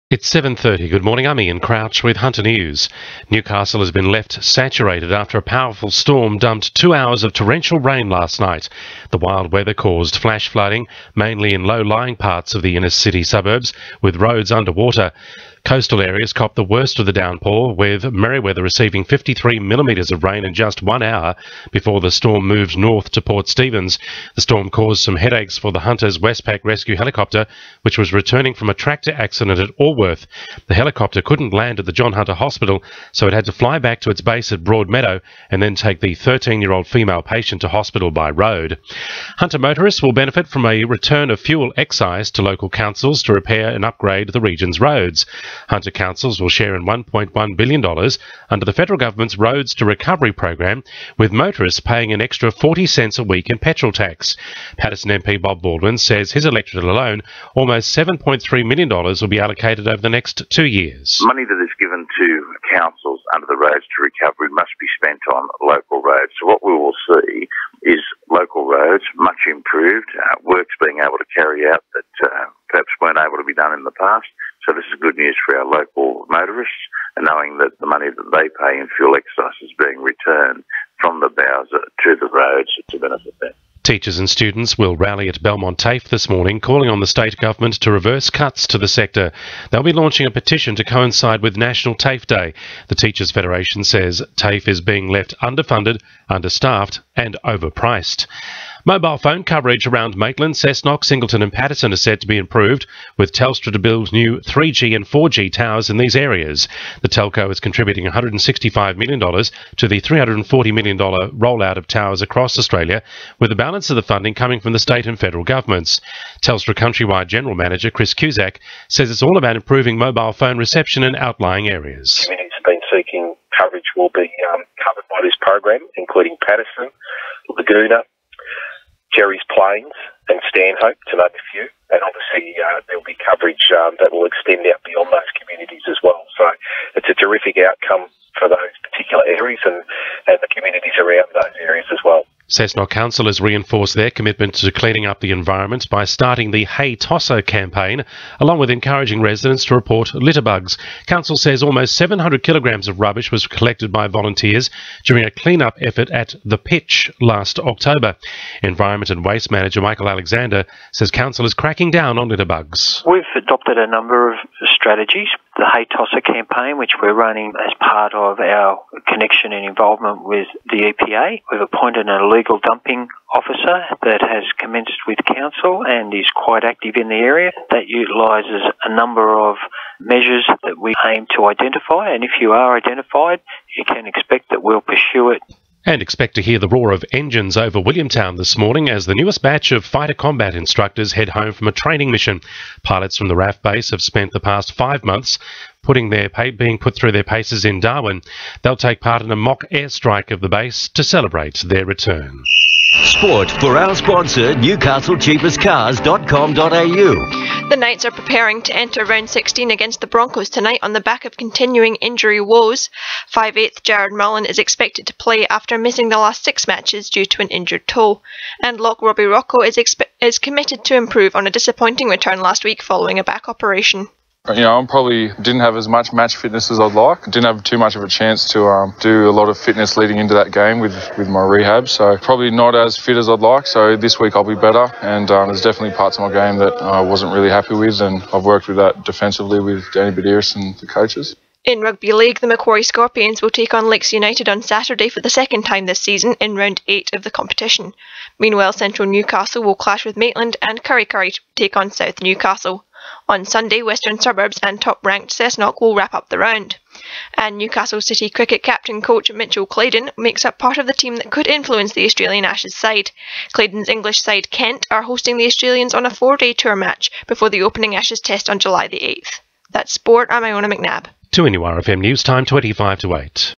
It's 7:30. Good morning, I'm Ian Crouch with Hunter News. Newcastle has been left saturated after a powerful storm dumped 2 hours of torrential rain last night. The wild weather caused flash flooding, mainly in low-lying parts of the inner city suburbs, with roads underwater. Coastal areas copped the worst of the downpour, with Merewether receiving 53 millimetres of rain in just 1 hour before the storm moved north to Port Stephens. The storm caused some headaches for the Hunter's Westpac rescue helicopter, which was returning from a tractor accident at Allworth. The helicopter couldn't land at the John Hunter Hospital, so it had to fly back to its base at Broadmeadow and then take the 13-year-old female patient to hospital by road. Hunter motorists will benefit from a return of fuel excise to local councils to repair and upgrade the region's roads. Hunter councils will share in $1.1 billion under the federal government's Roads to Recovery program, with motorists paying an extra 40 cents a week in petrol tax. Paterson MP Bob Baldwin says his electorate alone, almost $7.3 million will be allocated over the next 2 years. Money that is given to councils under the Roads to Recovery must be spent on local roads. So what we will see is local roads much improved, works being able to carry out that perhaps weren't able to be done in the past. So this is good news for our local motorists, and knowing that the money that they pay in fuel excise is being returned from the Bowser to the roads to benefit them. Teachers and students will rally at Belmont TAFE this morning, calling on the state government to reverse cuts to the sector. They'll be launching a petition to coincide with National TAFE Day. The Teachers Federation says TAFE is being left underfunded, understaffed and overpriced. Mobile phone coverage around Maitland, Cessnock, Singleton and Paterson is said to be improved, with Telstra to build new 3G and 4G towers in these areas. The telco is contributing $165 million to the $340 million rollout of towers across Australia, with the balance of the funding coming from the state and federal governments. Telstra Countrywide General Manager Chris Cusack says it's all about improving mobile phone reception in outlying areas. Communities have been seeking coverage will be covered by this program, including Paterson, Laguna, Jerry's Plains and Stanhope, to name a few. And obviously there will be coverage that will extend out beyond those communities as well. So it's a terrific outcome for those particular areas and the communities around those areas as well. Cessnock Council has reinforced their commitment to cleaning up the environment by starting the Hey Tosser campaign, along with encouraging residents to report litter bugs. Council says almost 700 kilograms of rubbish was collected by volunteers during a clean-up effort at The Pitch last October. Environment and Waste Manager Michael Alexander says Council is cracking down on litter bugs. We've adopted a number of strategies. The Hey Tosser campaign, which we're running as part of our connection and involvement with the EPA. We've appointed an illegal dumping officer that has commenced with council and is quite active in the area. That utilises a number of measures that we aim to identify, and if you are identified, you can expect that we'll pursue it. And expect to hear the roar of engines over Williamtown this morning as the newest batch of fighter combat instructors head home from a training mission. Pilots from the RAF base have spent the past 5 months being put through their paces in Darwin. They'll take part in a mock airstrike of the base to celebrate their return. Sport for our sponsor, newcastlecheapestcars.com.au. The Knights are preparing to enter round 16 against the Broncos tonight on the back of continuing injury woes. 5/8 Jared Mullen is expected to play after missing the last 6 matches due to an injured toe. And lock Robbie Rocco is committed to improve on a disappointing return last week following a back operation. You know, I probably didn't have as much match fitness as I'd like. Didn't have too much of a chance to do a lot of fitness leading into that game with my rehab. So probably not as fit as I'd like. So this week I'll be better. And there's definitely parts of my game that I wasn't really happy with. And I've worked with that defensively with Danny Badiris and the coaches. In Rugby League, the Macquarie Scorpions will take on Lakes United on Saturday for the second time this season in round 8 of the competition. Meanwhile, Central Newcastle will clash with Maitland and Kurri Kurri take on South Newcastle. On Sunday, Western Suburbs and top-ranked Cessnock will wrap up the round. And Newcastle City cricket captain coach Mitchell Claydon makes up part of the team that could influence the Australian Ashes side. Claydon's English side Kent are hosting the Australians on a 4-day tour match before the opening Ashes test on July the 8th. That's Sport, I'm Iona McNabb. To NURFM News Time 25 to 8.